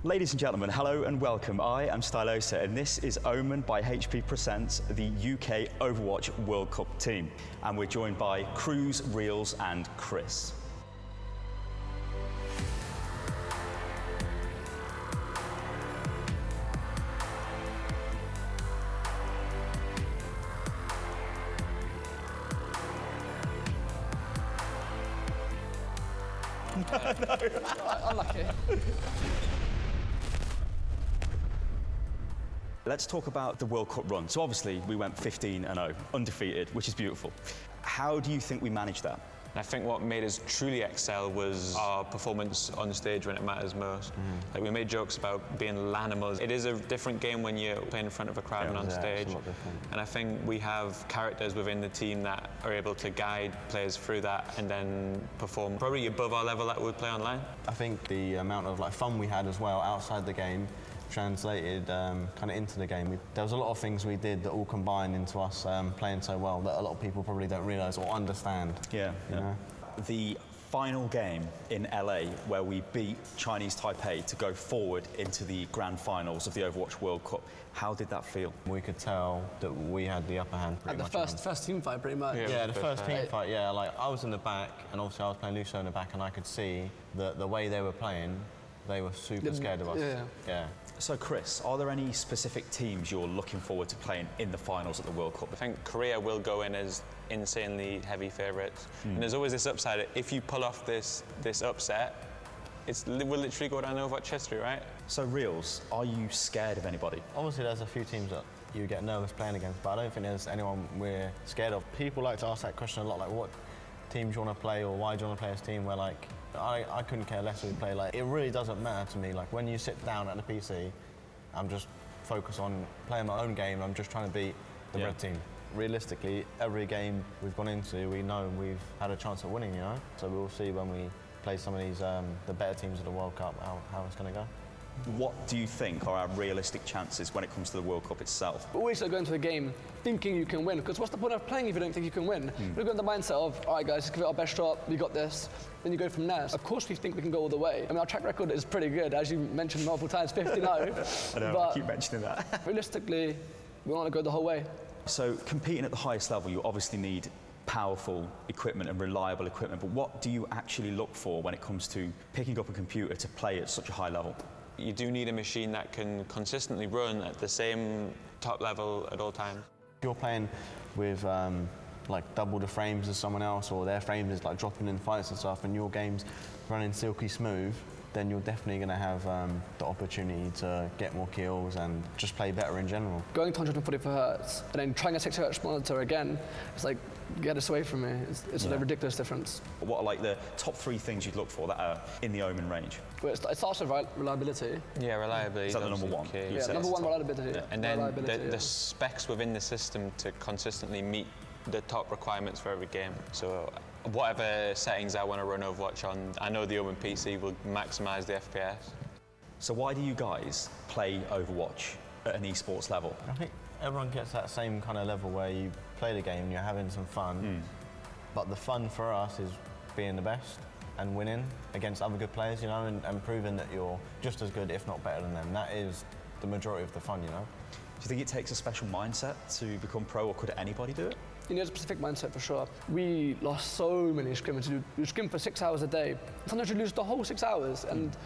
Ladies and gentlemen, hello and welcome. I am Stylosa and this is Omen by HP Presents, the UK Overwatch World Cup team. And we're joined by Cruz, Reels and Chris. No. Unlucky. Let's talk about the World Cup run. So obviously we went 15-0, undefeated, which is beautiful. How do you think we managed that? I think what made us truly excel was our performance on stage when it matters most. Like we made jokes about being lanimals. It is a different game when you're playing in front of a crowd and on stage. It's a lot different. And I think we have characters within the team that are able to guide players through that and then perform probably above our level that we would play online. I think the amount of fun we had as well outside the game translated kind of into the game. There was a lot of things we did that all combined into us playing so well that a lot of people probably don't realise or understand. Yeah. The final game in LA where we beat Chinese Taipei to go forward into the grand finals of the Overwatch World Cup. How did that feel? We could tell that we had the upper hand pretty At much. the first team fight, pretty much. Yeah, the first team fight, yeah. I was in the back, and obviously I was playing Lucio in the back, and I could see that the way they were playing, they were super scared of us. Yeah. So Chris, are there any specific teams you're looking forward to playing in the finals at the World Cup? I think Korea will go in as insanely heavy favourites. And there's always this upside. If you pull off this upset, we'll literally go down Overwatch history, right? So Reels, are you scared of anybody? Obviously there's a few teams that you get nervous playing against, but I don't think there's anyone we're scared of. People like to ask that question a lot, what teams you want to play or why do you want to play this team, where I couldn't care less who we play. It really doesn't matter to me. When you sit down at the PC, I'm just focused on playing my own game. I'm just trying to beat the red team. Realistically, every game we've gone into, we know we've had a chance at winning, So we'll see when we play some of these, the better teams of the World Cup, how it's going to go. What do you think are our realistic chances when it comes to the World Cup itself? Always go into a game thinking you can win, because what's the point of playing if you don't think you can win? You go in the mindset of, all right guys, let's give it our best shot, we got this, then you go from there. Of course we think we can go all the way. I mean, our track record is pretty good, as you mentioned multiple times, 50-0. I know, I keep mentioning that. Realistically, we want to go the whole way. So competing at the highest level, you obviously need powerful equipment and reliable equipment, but what do you actually look for when it comes to picking up a computer to play at such a high level? You do need a machine that can consistently run at the same top level at all times. If you're playing with double the frames as someone else, or their frames is dropping in fights and stuff, and your game's running silky smooth, then you're definitely going to have the opportunity to get more kills and just play better in general. Going to 144 hertz and then trying a 60 hertz monitor again, it's get this away from me. It's a ridiculous difference. What are the top 3 things you'd look for that are in the Omen range? Well, it starts with reliability. Yeah, reliability. Is that the number one? Key. Yeah, number one, reliability. Yeah. And then the specs within the system to consistently meet the top requirements for every game. So whatever settings I want to run Overwatch on, I know the Omen PC will maximise the FPS. So why do you guys play Overwatch at an esports level? I think everyone gets that same kind of level where you play the game and you're having some fun, but the fun for us is being the best and winning against other good players, and proving that you're just as good, if not better than them. That is the majority of the fun, Do you think it takes a special mindset to become pro, or could anybody do it? You need a specific mindset for sure. We lost so many scrimmages. You scrim for 6 hours a day. Sometimes you lose the whole 6 hours, and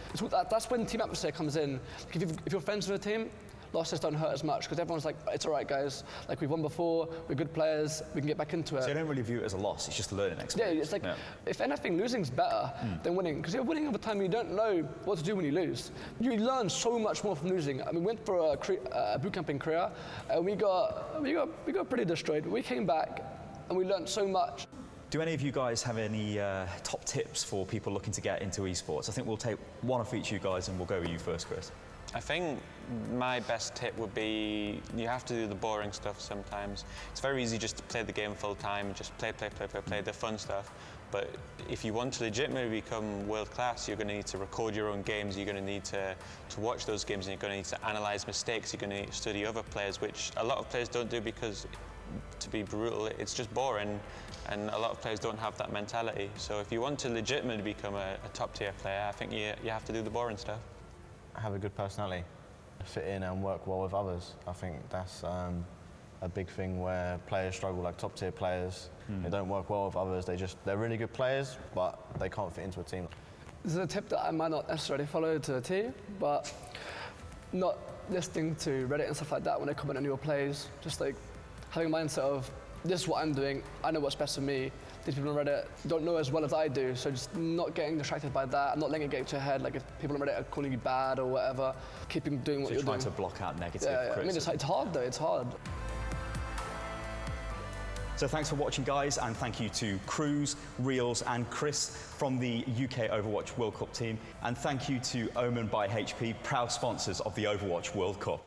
that's when team atmosphere comes in. If you're friends with a team, losses don't hurt as much because everyone's it's all right, guys. We've won before, we're good players, we can get back into it. So you don't really view it as a loss, it's just a learning experience. Yeah, it's if anything, losing's better than winning, because you're winning all the time, you don't know what to do when you lose. You learn so much more from losing. I mean, we went for a boot camp in Korea, and we got pretty destroyed. We came back, and we learned so much. Do any of you guys have any top tips for people looking to get into esports? I think we'll take one of each of you guys, and we'll go with you first, Chris. I think my best tip would be you have to do the boring stuff sometimes. It's very easy just to play the game full time, just play the fun stuff. But if you want to legitimately become world class, you're going to need to record your own games, you're going to need to watch those games, and you're going to need to analyse mistakes, you're going to need to study other players, which a lot of players don't do because, to be brutal, it's just boring, and a lot of players don't have that mentality. So if you want to legitimately become a top tier player, I think you have to do the boring stuff. have a good personality, fit in and work well with others. I think that's a big thing where players struggle, like top tier players. They don't work well with others. They're really good players, but they can't fit into a team. This is a tip that I might not necessarily follow to a T, but not listening to Reddit and stuff like that when they comment on your plays. Just like having a mindset of, this is what I'm doing, I know what's best for me. These people on Reddit don't know as well as I do, so just not getting distracted by that, and not letting it get to your head. Like if people on Reddit are calling you bad or whatever, keeping doing what So you're doing. trying to block out negative Yeah, I mean, criticism. it's hard though, it's hard. So thanks for watching, guys, and thank you to Cruz, Reels, and Chris from the UK Overwatch World Cup team. And thank you to Omen by HP, proud sponsors of the Overwatch World Cup.